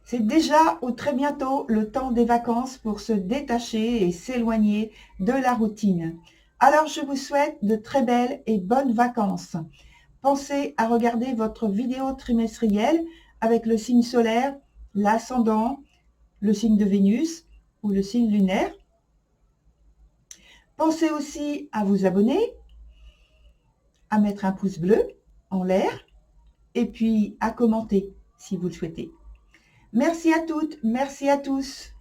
C'est déjà ou très bientôt le temps des vacances pour se détacher et s'éloigner de la routine. Alors je vous souhaite de très belles et bonnes vacances. Pensez à regarder votre vidéo trimestrielle avec le signe solaire, l'ascendant, le signe de Vénus ou le signe lunaire. Pensez aussi à vous abonner, à mettre un pouce bleu en l'air et puis à commenter si vous le souhaitez. Merci à toutes, merci à tous.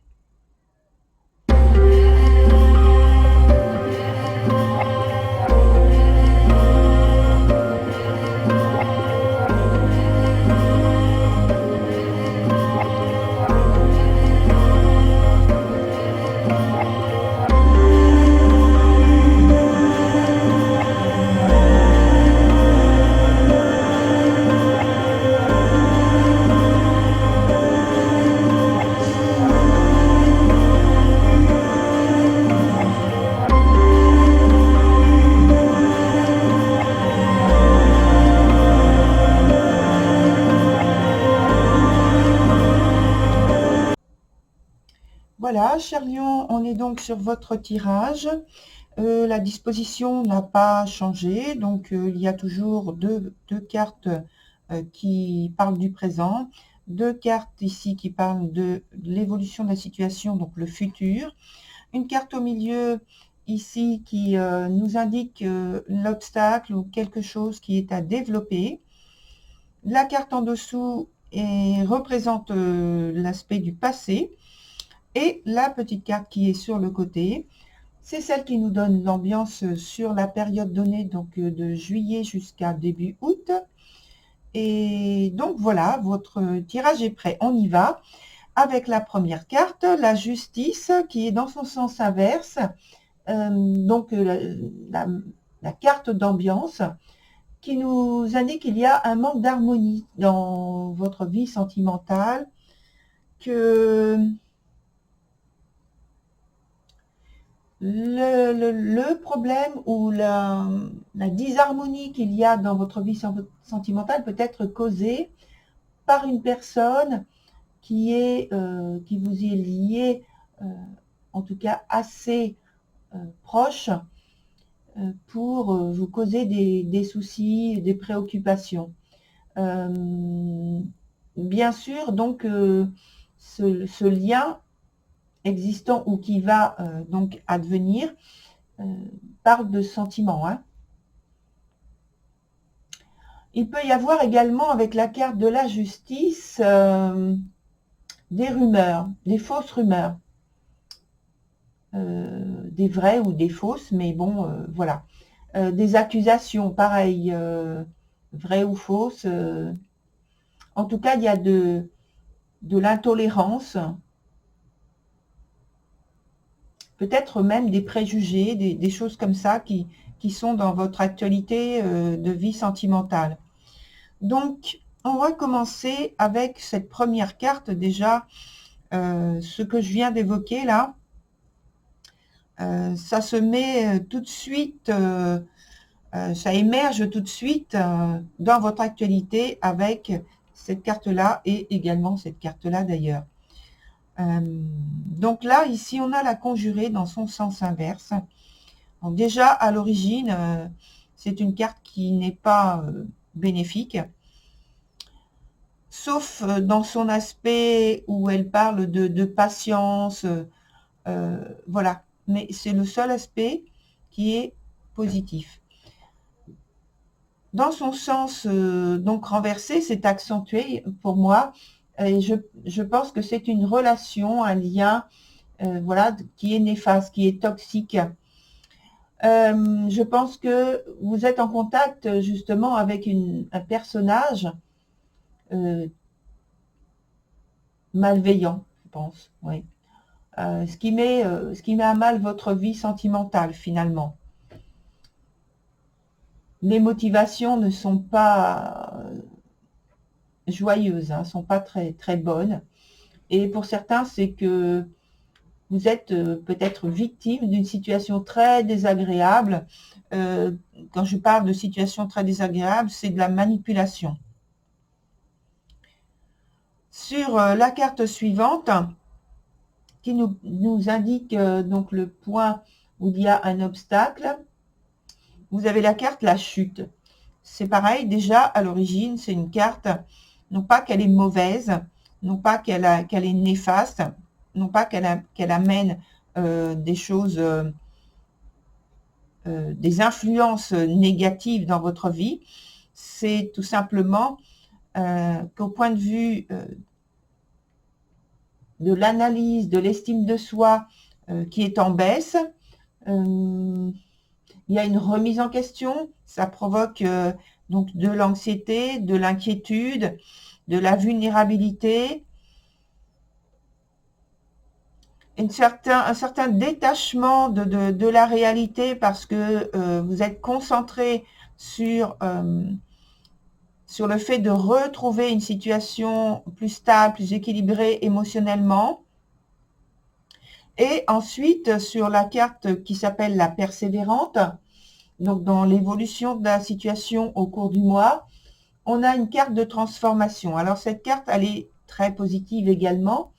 Voilà, cher Lion, on est donc sur votre tirage. La disposition n'a pas changé, donc il y a toujours deux cartes qui parlent du présent, deux cartes ici qui parlent de l'évolution de la situation, donc le futur, une carte au milieu ici qui nous indique l'obstacle ou quelque chose qui est à développer. La carte en dessous représente l'aspect du passé. Et la petite carte qui est sur le côté, c'est celle qui nous donne l'ambiance sur la période donnée, donc de juillet jusqu'à début août. Et donc voilà, votre tirage est prêt. On y va avec la première carte, la justice, qui est dans son sens inverse. Donc la carte d'ambiance qui nous indique qu'il y a un manque d'harmonie dans votre vie sentimentale, que le problème ou la disharmonie qu'il y a dans votre vie sentimentale peut être causée par une personne qui vous est liée, en tout cas assez proche, pour vous causer des soucis, des préoccupations. Bien sûr, donc, ce lien existant ou qui va donc advenir parle de sentiments. Hein. Il peut y avoir également avec la carte de la justice des rumeurs, des fausses rumeurs. Des vraies ou des fausses, mais bon, voilà. Des accusations, pareil, vraies ou fausses. En tout cas, il y a de l'intolérance, peut-être même des préjugés, des choses comme ça qui sont dans votre actualité de vie sentimentale. Donc, on va commencer avec cette première carte déjà, ce que je viens d'évoquer là. Ça se met tout de suite, ça émerge tout de suite dans votre actualité avec cette carte-là et également cette carte-là d'ailleurs. Donc là, ici, on a la conjurée dans son sens inverse. Donc déjà, à l'origine, c'est une carte qui n'est pas bénéfique, sauf dans son aspect où elle parle de patience, voilà. Mais c'est le seul aspect qui est positif. Dans son sens donc renversé, c'est accentué pour moi. Et je pense que c'est une relation, un lien, voilà, qui est néfaste, qui est toxique. Je pense que vous êtes en contact justement avec un personnage malveillant, je pense, oui. Ce qui met à mal votre vie sentimentale finalement. Les motivations ne sont pas joyeuses, ne sont pas très, très bonnes. Et pour certains, c'est que vous êtes peut-être victime d'une situation très désagréable. Quand je parle de situation très désagréable, c'est de la manipulation. Sur la carte suivante, qui nous indique donc le point où il y a un obstacle, vous avez la carte la chute. C'est pareil, déjà à l'origine, c'est une carte, non pas qu'elle est mauvaise, non pas qu'elle est néfaste, non pas qu'elle amène des choses, des influences négatives dans votre vie. C'est tout simplement qu'au point de vue de l'analyse, de l'estime de soi qui est en baisse, il y a une remise en question, ça provoque donc de l'anxiété, de l'inquiétude, de la vulnérabilité, un certain détachement de la réalité parce que vous êtes concentré sur le fait de retrouver une situation plus stable, plus équilibrée émotionnellement. Et ensuite, sur la carte qui s'appelle la persévérante, donc dans l'évolution de la situation au cours du mois, on a une carte de transformation. Alors cette carte, elle est très positive également,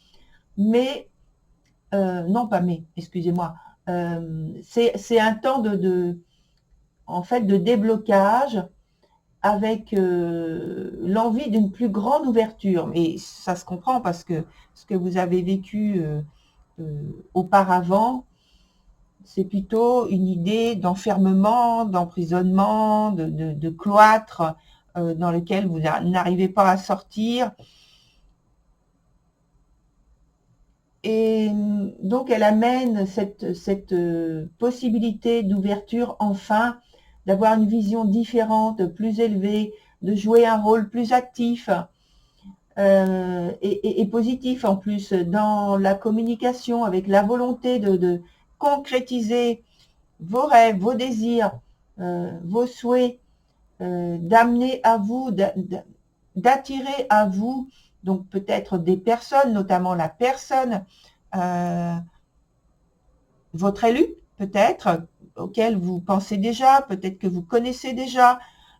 mais, non pas mais, excusez-moi, c'est un temps en fait, de déblocage avec l'envie d'une plus grande ouverture. Et ça se comprend parce que ce que vous avez vécu auparavant, c'est plutôt une idée d'enfermement, d'emprisonnement, de cloître dans lequel vous n'arrivez pas à sortir. Et donc, elle amène cette possibilité d'ouverture, enfin, d'avoir une vision différente, plus élevée, de jouer un rôle plus actif et positif en plus dans la communication, avec la volonté de concrétiser vos rêves, vos désirs, vos souhaits, d'amener à vous, d'attirer à vous, donc peut-être des personnes, notamment la personne, votre élu, peut-être, auquel vous pensez déjà, peut-être que vous connaissez déjà,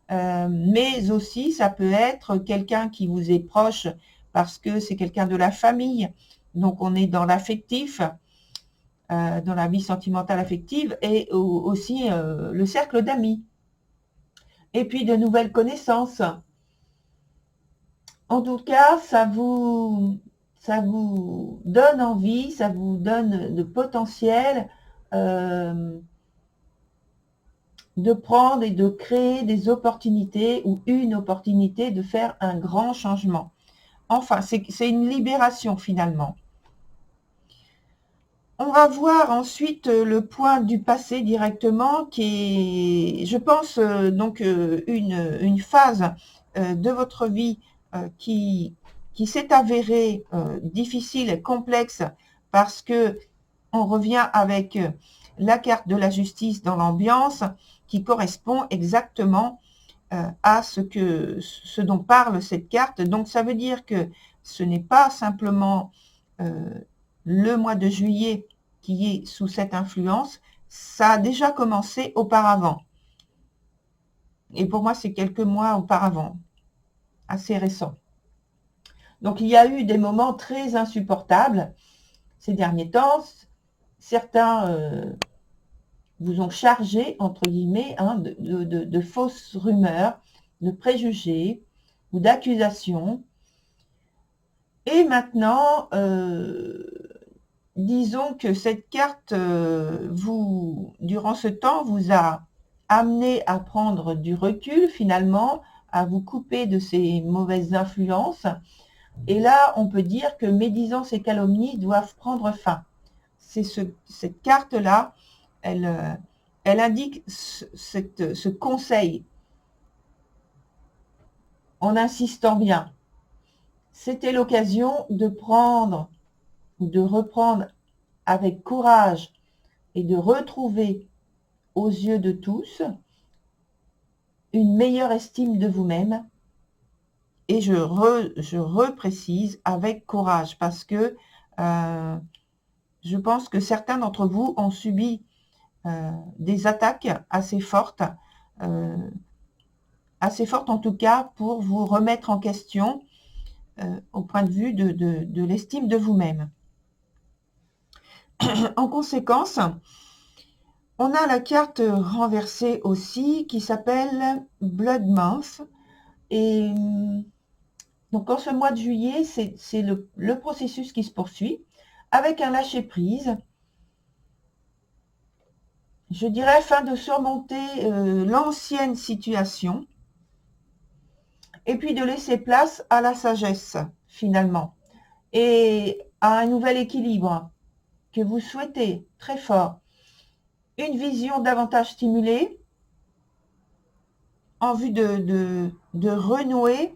mais aussi ça peut être quelqu'un qui vous est proche parce que c'est quelqu'un de la famille, donc on est dans l'affectif, dans la vie sentimentale affective, et aussi le cercle d'amis. Et puis de nouvelles connaissances. En tout cas, ça vous donne envie, ça vous donne de potentiel de prendre et de créer des opportunités ou une opportunité de faire un grand changement. Enfin, c'est une libération finalement. On va voir ensuite le point du passé directement qui est, je pense, donc une phase de votre vie qui s'est avérée difficile et complexe parce que on revient avec la carte de la justice dans l'ambiance qui correspond exactement à ce dont parle cette carte. Donc ça veut dire que ce n'est pas simplement le mois de juillet qui est sous cette influence, ça a déjà commencé auparavant. Et pour moi, c'est quelques mois auparavant, assez récent. Donc il y a eu des moments très insupportables ces derniers temps. Certains vous ont chargé, entre guillemets, hein, de fausses rumeurs, de préjugés ou d'accusations. Et maintenant, disons que cette carte, durant ce temps, vous a amené à prendre du recul finalement, à vous couper de ces mauvaises influences. Et là, on peut dire que médisance et calomnie doivent prendre fin. C'est cette carte-là, elle indique ce conseil en insistant bien. C'était l'occasion de prendre ou de reprendre avec courage et de retrouver aux yeux de tous une meilleure estime de vous-même. Et je reprécise avec courage parce que je pense que certains d'entre vous ont subi des attaques assez fortes en tout cas pour vous remettre en question au point de vue de l'estime de vous-même. En conséquence, on a la carte renversée aussi qui s'appelle Blood Month. Et donc en ce mois de juillet, c'est le processus qui se poursuit avec un lâcher-prise. Je dirais afin de surmonter l'ancienne situation et puis de laisser place à la sagesse finalement et à un nouvel équilibre que vous souhaitez très fort. Une vision davantage stimulée en vue de renouer,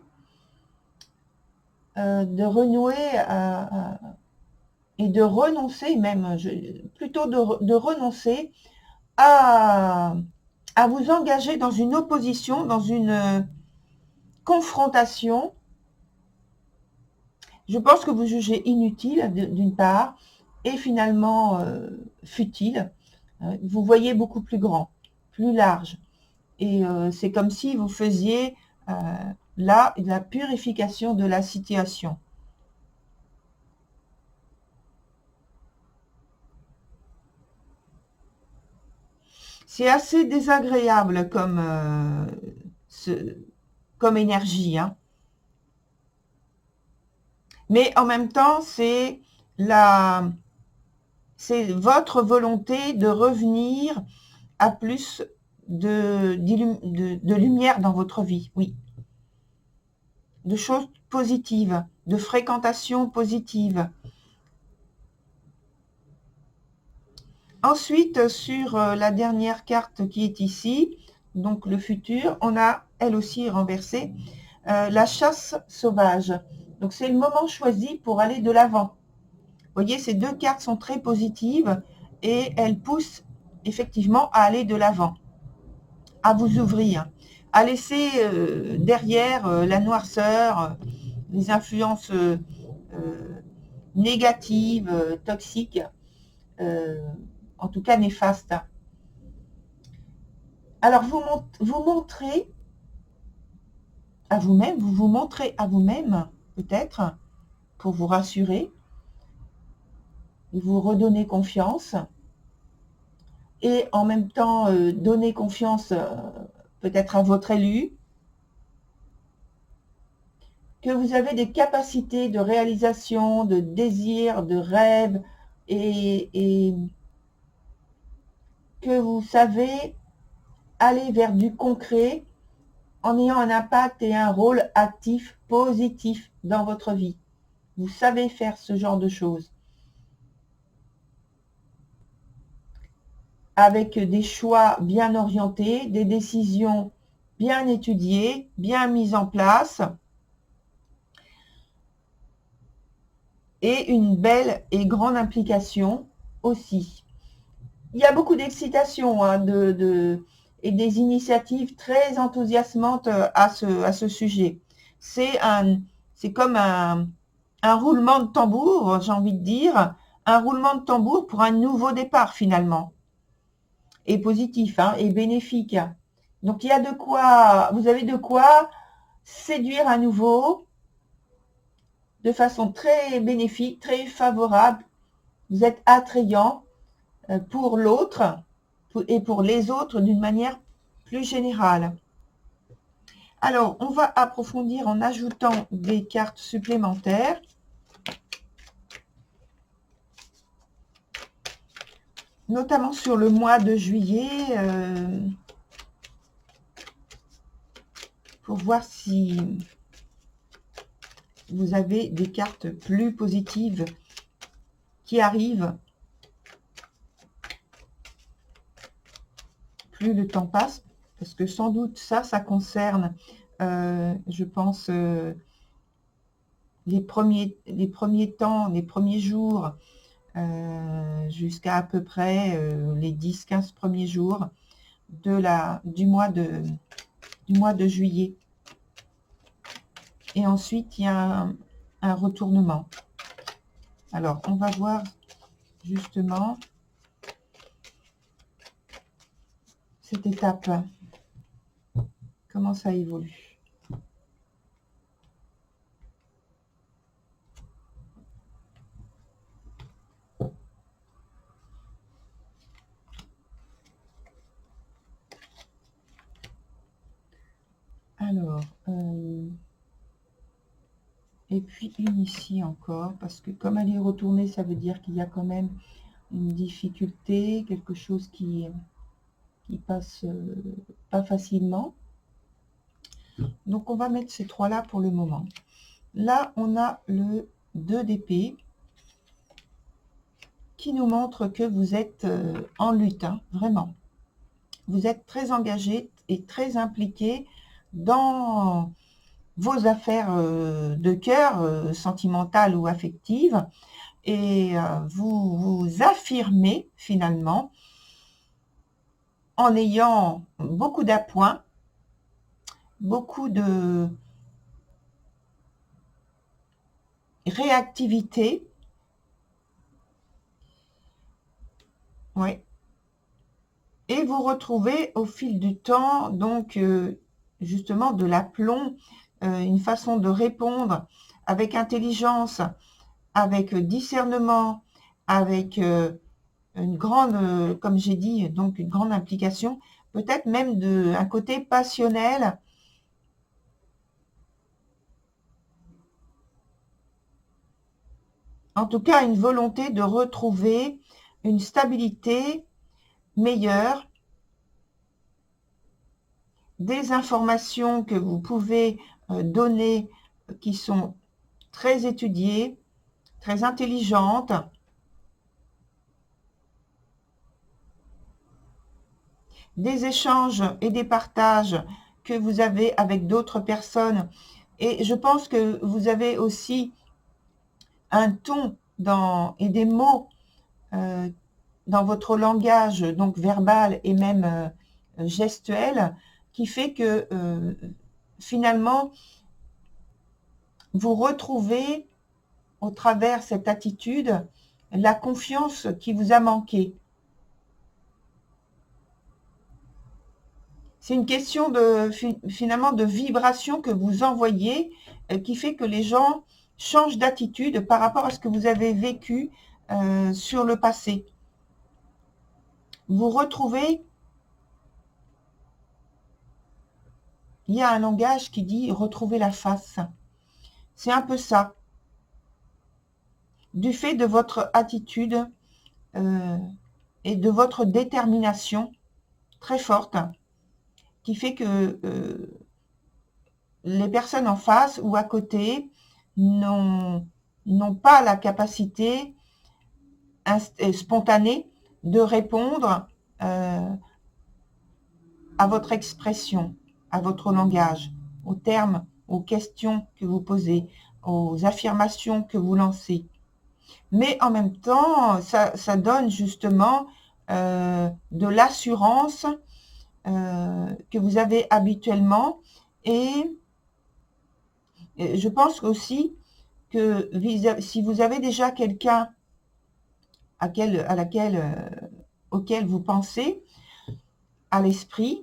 et de renoncer même, plutôt de renoncer à vous engager dans une opposition, dans une confrontation. Je pense que vous jugez inutile d'une part et finalement futile. Vous voyez beaucoup plus grand, plus large. Et c'est comme si vous faisiez là la purification de la situation. C'est assez désagréable comme énergie, hein. Mais en même temps, c'est votre volonté de revenir à plus de lumière dans votre vie, oui. De choses positives, de fréquentation positive. Ensuite, sur la dernière carte qui est ici, donc le futur, on a, elle aussi renversée, la chasse sauvage. Donc c'est le moment choisi pour aller de l'avant. Vous voyez, ces deux cartes sont très positives et elles poussent effectivement à aller de l'avant, à vous ouvrir, à laisser derrière la noirceur, les influences négatives, toxiques, en tout cas néfastes. Alors vous montrez à vous-même, vous vous montrez à vous-même peut-être pour vous rassurer et vous redonner confiance et en même temps donner confiance peut-être à votre élu, que vous avez des capacités de réalisation, de désir, de rêve et que vous savez aller vers du concret en ayant un impact et un rôle actif, positif dans votre vie. Vous savez faire ce genre de choses. Avec des choix bien orientés, des décisions bien étudiées, bien mises en place, et une belle et grande implication aussi. Il y a beaucoup d'excitation hein, et des initiatives très enthousiasmantes à ce sujet. C'est comme un roulement de tambour, j'ai envie de dire, un roulement de tambour pour un nouveau départ finalement. Et positif hein, et bénéfique. Donc il y a de quoi, vous avez de quoi séduire à nouveau de façon très bénéfique, très favorable. Vous êtes attrayant pour l'autre et pour les autres d'une manière plus générale. Alors, on va approfondir en ajoutant des cartes supplémentaires. Notamment sur le mois de juillet, pour voir si vous avez des cartes plus positives qui arrivent. Plus le temps passe, parce que sans doute ça concerne, je pense, les premiers temps, les premiers jours, jusqu'à à peu près les 10-15 premiers jours du mois de juillet. Et ensuite, il y a un retournement. Alors, on va voir justement cette étape, comment ça évolue. Alors, et puis une ici encore, parce que comme elle est retournée, ça veut dire qu'il y a quand même une difficulté, quelque chose qui passe pas facilement. Donc on va mettre ces trois-là pour le moment. Là, on a le 2 d'épée qui nous montre que vous êtes en lutte, hein, vraiment. Vous êtes très engagé et très impliqué dans vos affaires de cœur, sentimentales ou affectives, et vous vous affirmez finalement en ayant beaucoup d'appoint, beaucoup de réactivité. Ouais. Et vous retrouvez au fil du temps, donc justement de l'aplomb, une façon de répondre avec intelligence, avec discernement, avec une grande, comme j'ai dit, donc une grande implication, peut-être même un côté passionnel. En tout cas, une volonté de retrouver une stabilité meilleure, des informations que vous pouvez donner qui sont très étudiées, très intelligentes, des échanges et des partages que vous avez avec d'autres personnes. Et je pense que vous avez aussi un ton et des mots dans votre langage, donc verbal et même gestuel, qui fait que finalement, vous retrouvez au travers cette attitude la confiance qui vous a manqué. C'est une question finalement de vibration que vous envoyez qui fait que les gens changent d'attitude par rapport à ce que vous avez vécu sur le passé. Vous retrouvez, il y a un langage qui dit retrouver la face. C'est un peu ça. Du fait de votre attitude et de votre détermination très forte, qui fait que les personnes en face ou à côté n'ont pas la capacité spontanée de répondre à votre expression, à votre langage, aux termes, aux questions que vous posez, aux affirmations que vous lancez. Mais en même temps, ça donne justement de l'assurance que vous avez habituellement, et je pense aussi que si vous avez déjà quelqu'un auquel vous pensez à l'esprit,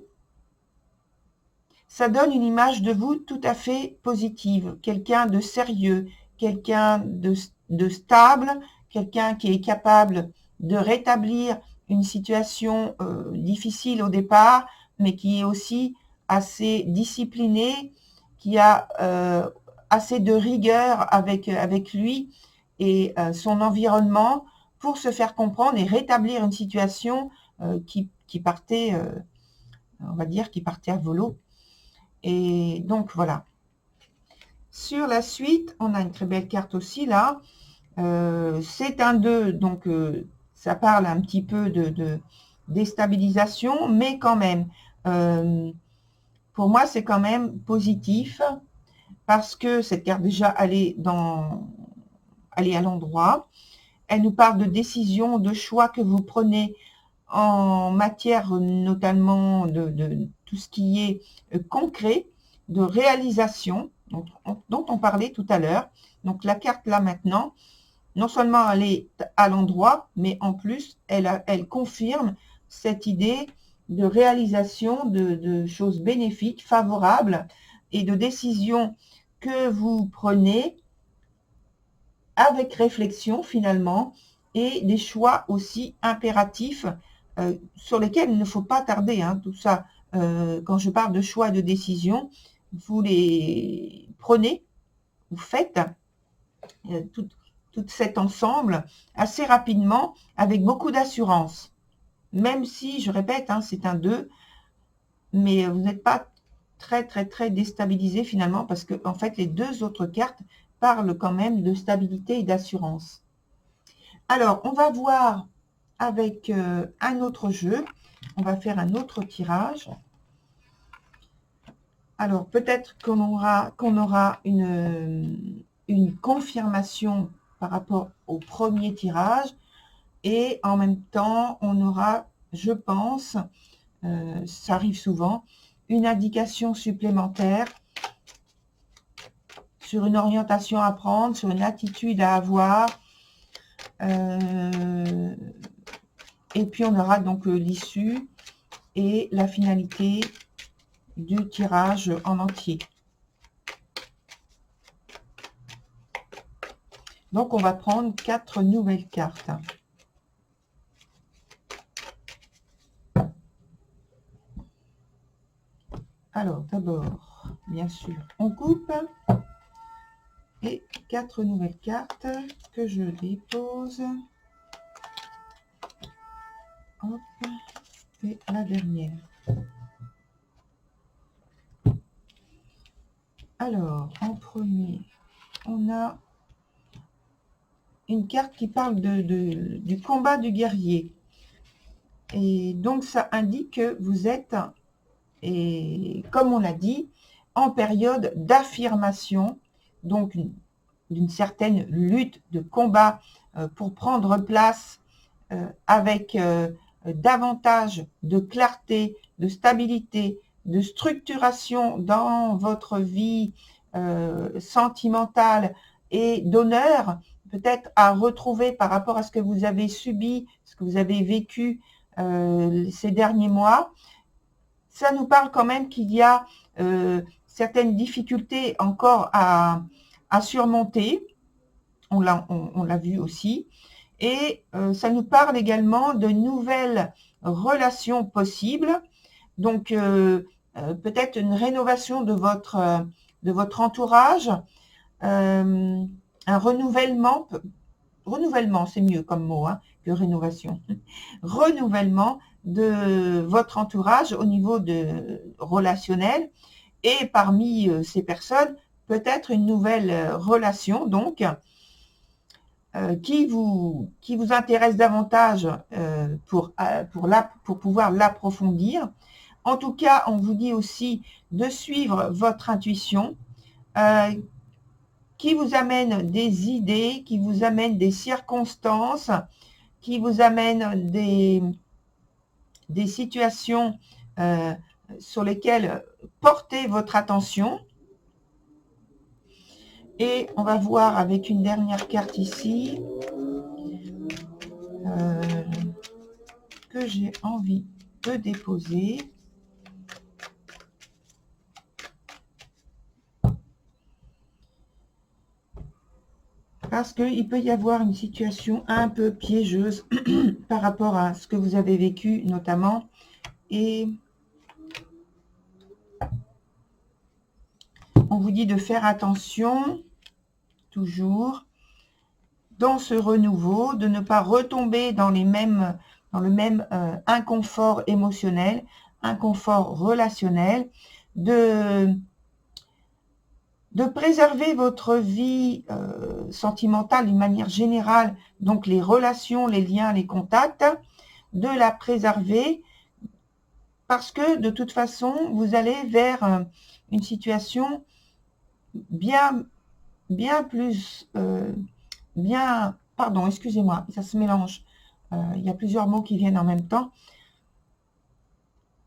ça donne une image de vous tout à fait positive, quelqu'un de sérieux, quelqu'un de stable, quelqu'un qui est capable de rétablir une situation difficile au départ, mais qui est aussi assez discipliné, qui a assez de rigueur avec lui et son environnement pour se faire comprendre et rétablir une situation qui partait, on va dire, qui partait à volo. Et donc voilà. Sur la suite, on a une très belle carte aussi là. C'est un 2, donc ça parle un petit peu de déstabilisation, mais quand même, pour moi, c'est quand même positif, parce que cette carte déjà, elle est à l'endroit. Elle nous parle de décisions, de choix que vous prenez en matière notamment de tout ce qui est concret, de réalisation, dont on parlait tout à l'heure. Donc la carte là maintenant, non seulement elle est à l'endroit, mais en plus elle confirme cette idée de réalisation de choses bénéfiques, favorables, et de décisions que vous prenez avec réflexion finalement, et des choix aussi impératifs sur lesquels il ne faut pas tarder. Hein, tout ça, quand je parle de choix et de décision, vous les prenez, vous faites tout cet ensemble assez rapidement avec beaucoup d'assurance. Même si, je répète, hein, c'est un 2, mais vous n'êtes pas très déstabilisé finalement parce que en fait les deux autres cartes parlent quand même de stabilité et d'assurance. Alors, on va voir avec un autre jeu. On va faire un autre tirage. Alors, peut-être qu'on aura une confirmation par rapport au premier tirage. Et en même temps, on aura, je pense, ça arrive souvent, une indication supplémentaire sur une orientation à prendre, sur une attitude à avoir. Et puis, on aura donc l'issue et la finalité du tirage en entier. Donc, on va prendre 4 nouvelles cartes. Alors, d'abord, bien sûr, on coupe. Et 4 nouvelles cartes que je dépose. Hop. Et la dernière. Alors, en premier, on a une carte qui parle du combat du guerrier. Et donc, ça indique que vous êtes, et comme on l'a dit, en période d'affirmation, donc d'une certaine lutte, de combat pour prendre place avec davantage de clarté, de stabilité, de structuration dans votre vie sentimentale et d'honneur, peut-être à retrouver par rapport à ce que vous avez subi, ce que vous avez vécu ces derniers mois. Ça nous parle quand même qu'il y a certaines difficultés encore à surmonter. On l'a vu aussi. Et ça nous parle également de nouvelles relations possibles. Donc, peut-être une rénovation de votre entourage, un renouvellement, c'est mieux comme mot hein, que rénovation, renouvellement de votre entourage au niveau relationnel. Et parmi ces personnes, peut-être une nouvelle relation, donc, qui vous intéresse davantage pour pouvoir l'approfondir. En tout cas, on vous dit aussi de suivre votre intuition qui vous amène des idées, qui vous amène des circonstances, qui vous amène des situations sur lesquelles porter votre attention. Et on va voir avec une dernière carte ici que j'ai envie de déposer. Parce qu'il peut y avoir une situation un peu piégeuse par rapport à ce que vous avez vécu notamment. Et on vous dit de faire attention, toujours, dans ce renouveau, de ne pas retomber dans le même inconfort émotionnel, inconfort relationnel, de préserver votre vie sentimentale d'une manière générale, donc les relations, les liens, les contacts, de la préserver parce que de toute façon, vous allez vers une situation bien plus, pardon, excusez-moi, ça se mélange, il y a plusieurs mots qui viennent en même temps,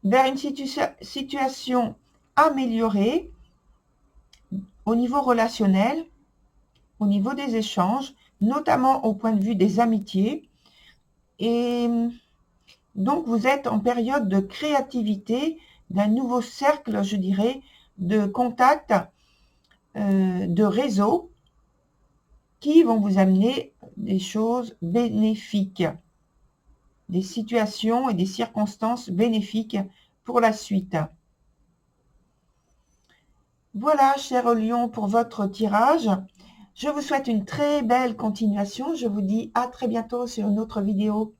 vers une situation améliorée au niveau relationnel, au niveau des échanges, notamment au point de vue des amitiés. Et donc, vous êtes en période de créativité, d'un nouveau cercle, je dirais, de contacts, de réseaux qui vont vous amener des choses bénéfiques, des situations et des circonstances bénéfiques pour la suite. Voilà, cher lion, pour votre tirage. Je vous souhaite une très belle continuation. Je vous dis à très bientôt sur une autre vidéo.